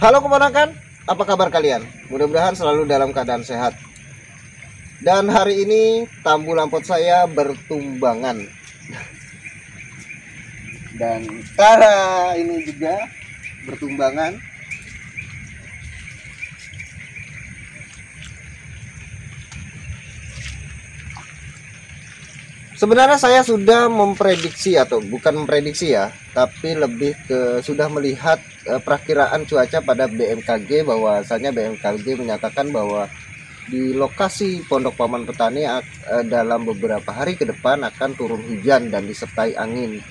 Halo keponakan, apa kabar kalian? Mudah-mudahan selalu dalam keadaan sehat. Dan hari ini tambu lampot saya bertumbangan. Dan cara ini juga bertumbangan. Sebenarnya saya sudah memprediksi, atau bukan memprediksi ya, tapi lebih ke sudah melihat perakiraan cuaca pada BMKG, bahwasanya BMKG menyatakan bahwa di lokasi Pondok Paman Petani dalam beberapa hari ke depan akan turun hujan dan disertai angin.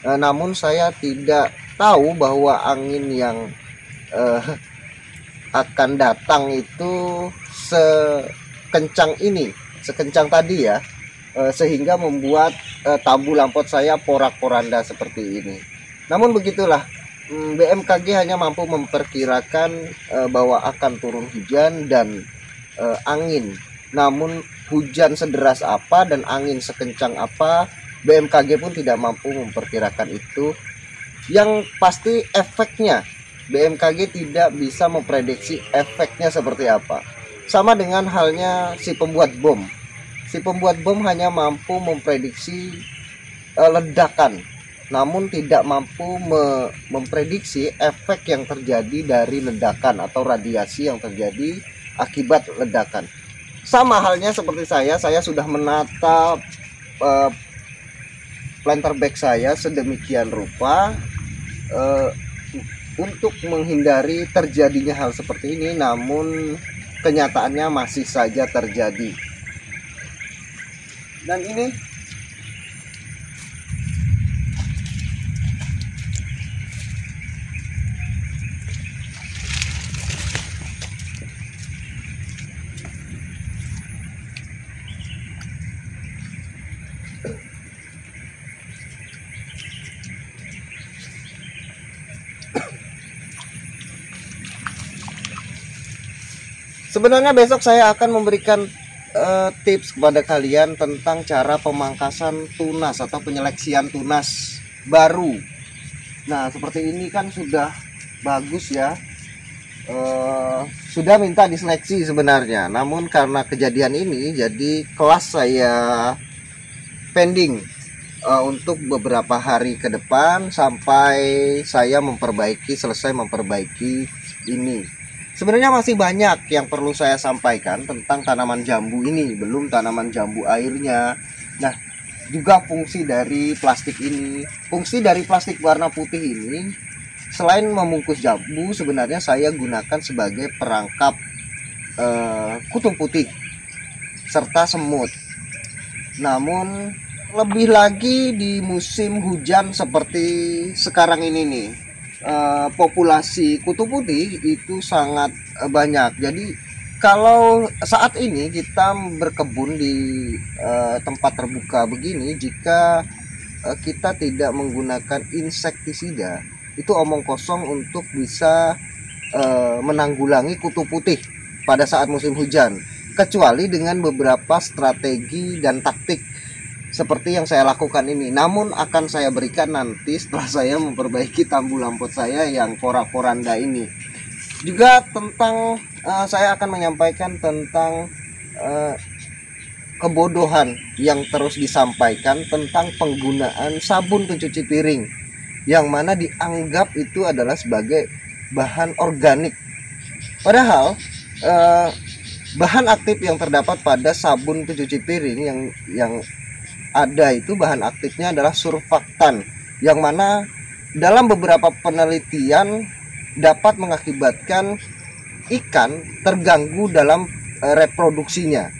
Namun saya tidak tahu bahwa angin yang akan datang itu sekencang ini, sekencang tadi ya. Sehingga membuat tambu lampot saya porak-poranda seperti ini. Namun begitulah, BMKG hanya mampu memperkirakan bahwa akan turun hujan dan angin. Namun hujan sederas apa dan angin sekencang apa, BMKG pun tidak mampu memperkirakan itu. Yang pasti efeknya, BMKG tidak bisa memprediksi efeknya seperti apa. Sama dengan halnya si pembuat bom. Si pembuat bom hanya mampu memprediksi ledakan, namun tidak mampu memprediksi efek yang terjadi dari ledakan atau radiasi yang terjadi akibat ledakan. Sama halnya seperti saya sudah menata planter bag saya sedemikian rupa untuk menghindari terjadinya hal seperti ini, namun kenyataannya masih saja terjadi. Dan ini sebenarnya besok saya akan memberikan tips kepada kalian tentang cara pemangkasan tunas atau penyeleksian tunas baru. Nah, seperti ini kan sudah bagus ya, sudah minta diseleksi sebenarnya, namun karena kejadian ini jadi kelas saya pending untuk beberapa hari ke depan sampai saya selesai memperbaiki ini. Sebenarnya masih banyak yang perlu saya sampaikan tentang tanaman jambu ini, belum tanaman jambu airnya. Nah, juga fungsi dari plastik ini. Fungsi dari plastik warna putih ini, selain membungkus jambu, sebenarnya saya gunakan sebagai perangkap kutu putih serta semut. Namun lebih lagi di musim hujan seperti sekarang ini nih, populasi kutu putih itu sangat banyak. Jadi kalau saat ini kita berkebun di tempat terbuka begini, jika kita tidak menggunakan insektisida, itu omong kosong untuk bisa menanggulangi kutu putih pada saat musim hujan, kecuali dengan beberapa strategi dan taktik seperti yang saya lakukan ini. Namun akan saya berikan nanti setelah saya memperbaiki tambu lampot saya yang porak-poranda ini. Juga tentang saya akan menyampaikan tentang kebodohan yang terus disampaikan tentang penggunaan sabun pencuci piring, yang mana dianggap itu adalah sebagai bahan organik. Padahal bahan aktif yang terdapat pada sabun pencuci piring yang ada itu bahan aktifnya adalah surfaktan, yang mana dalam beberapa penelitian dapat mengakibatkan ikan terganggu dalam reproduksinya.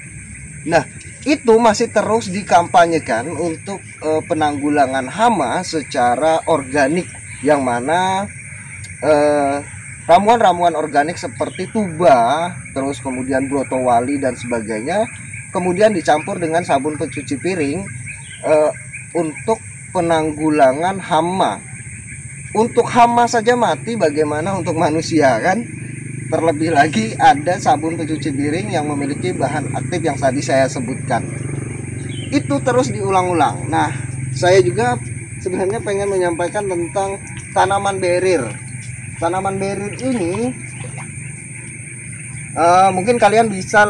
Nah, itu masih terus dikampanyekan untuk penanggulangan hama secara organik, yang mana ramuan-ramuan organik seperti tuba, terus kemudian brotowali dan sebagainya, kemudian dicampur dengan sabun pencuci piring untuk penanggulangan hama. Untuk hama saja mati, bagaimana untuk manusia, kan? Terlebih lagi ada sabun pencuci piring yang memiliki bahan aktif yang tadi saya sebutkan. Itu terus diulang-ulang. Nah, saya juga sebenarnya pengen menyampaikan tentang tanaman berir. tanaman berir ini mungkin kalian bisa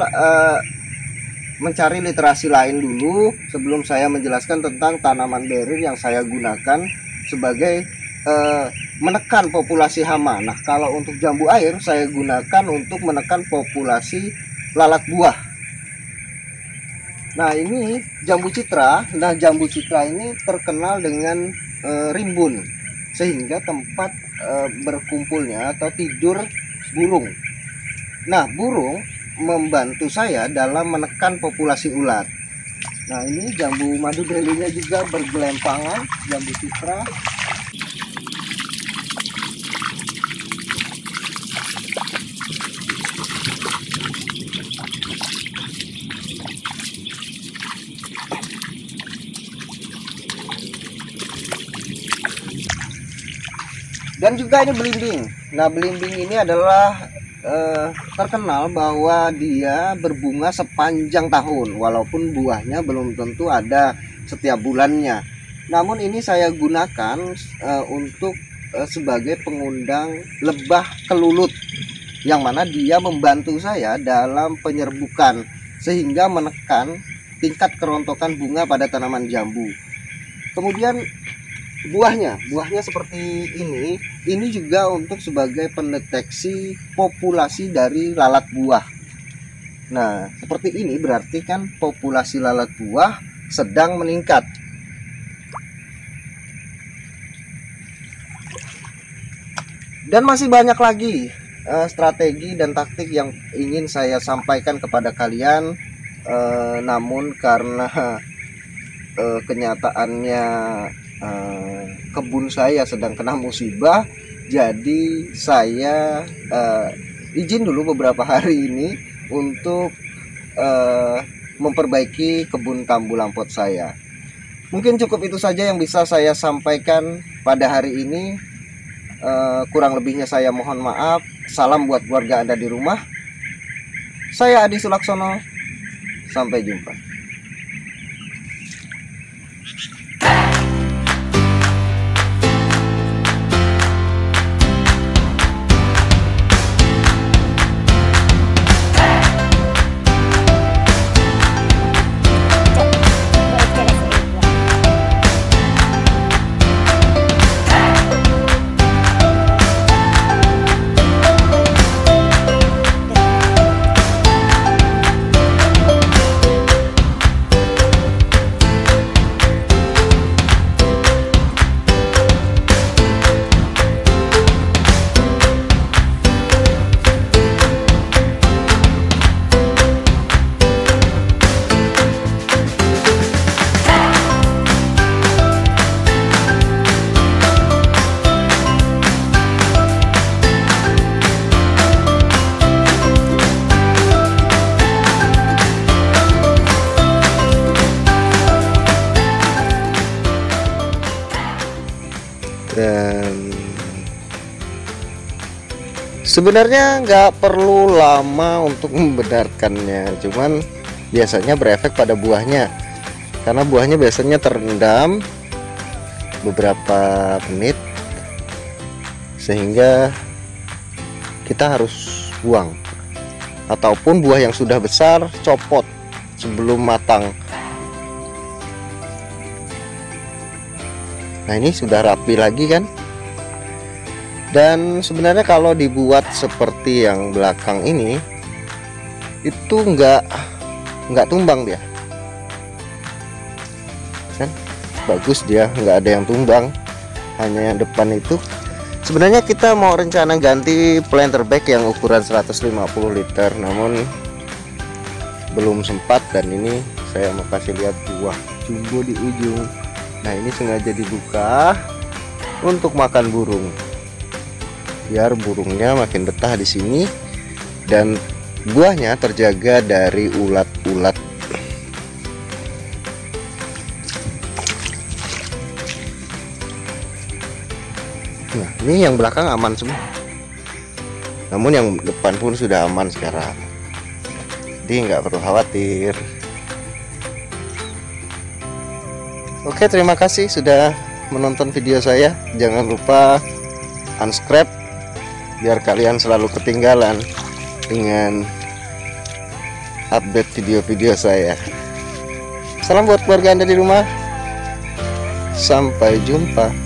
mencari literasi lain dulu sebelum saya menjelaskan tentang tanaman berir yang saya gunakan sebagai menekan populasi hama. Nah, kalau untuk jambu air saya gunakan untuk menekan populasi lalat buah. Nah, ini jambu citra. Nah, jambu citra ini terkenal dengan rimbun, sehingga tempat berkumpulnya atau tidur burung. Nah, burung membantu saya dalam menekan populasi ulat. Nah, ini jambu madu belinya juga bergelempangan, jambu citra. Dan juga ini belimbing. Nah, belimbing ini adalah terkenal bahwa dia berbunga sepanjang tahun, walaupun buahnya belum tentu ada setiap bulannya. Namun ini saya gunakan untuk sebagai pengundang lebah kelulut, yang mana dia membantu saya dalam penyerbukan sehingga menekan tingkat kerontokan bunga pada tanaman jambu. Kemudian buahnya seperti ini juga untuk sebagai pendeteksi populasi dari lalat buah. Nah, seperti ini berarti kan populasi lalat buah sedang meningkat. Dan masih banyak lagi strategi dan taktik yang ingin saya sampaikan kepada kalian, namun karena kenyataannya kebun saya sedang kena musibah, jadi saya izin dulu beberapa hari ini untuk memperbaiki kebun tambu lampot saya. Mungkin cukup itu saja yang bisa saya sampaikan pada hari ini. Kurang lebihnya saya mohon maaf. Salam buat keluarga Anda di rumah. Saya Adi Sulaksono, sampai jumpa. Dan sebenarnya nggak perlu lama untuk membenarkannya, cuman biasanya berefek pada buahnya, karena buahnya biasanya terendam beberapa menit sehingga kita harus buang, ataupun buah yang sudah besar copot sebelum matang. Nah, ini sudah rapi lagi kan. Dan sebenarnya kalau dibuat seperti yang belakang ini, itu nggak tumbang dia kan, bagus, dia nggak ada yang tumbang, hanya yang depan itu. Sebenarnya kita mau rencana ganti planter bag yang ukuran 150 liter, namun belum sempat. Dan ini saya mau kasih lihat buah jumbo di ujung. Nah, ini sengaja dibuka untuk makan burung, biar burungnya makin betah di sini dan buahnya terjaga dari ulat-ulat. Nah, ini yang belakang aman semua, namun yang depan pun sudah aman sekarang, jadi nggak perlu khawatir. Oke, terima kasih sudah menonton video saya. Jangan lupa unsubscribe, biar kalian selalu ketinggalan dengan update video-video saya. Salam buat keluarga Anda di rumah. Sampai jumpa.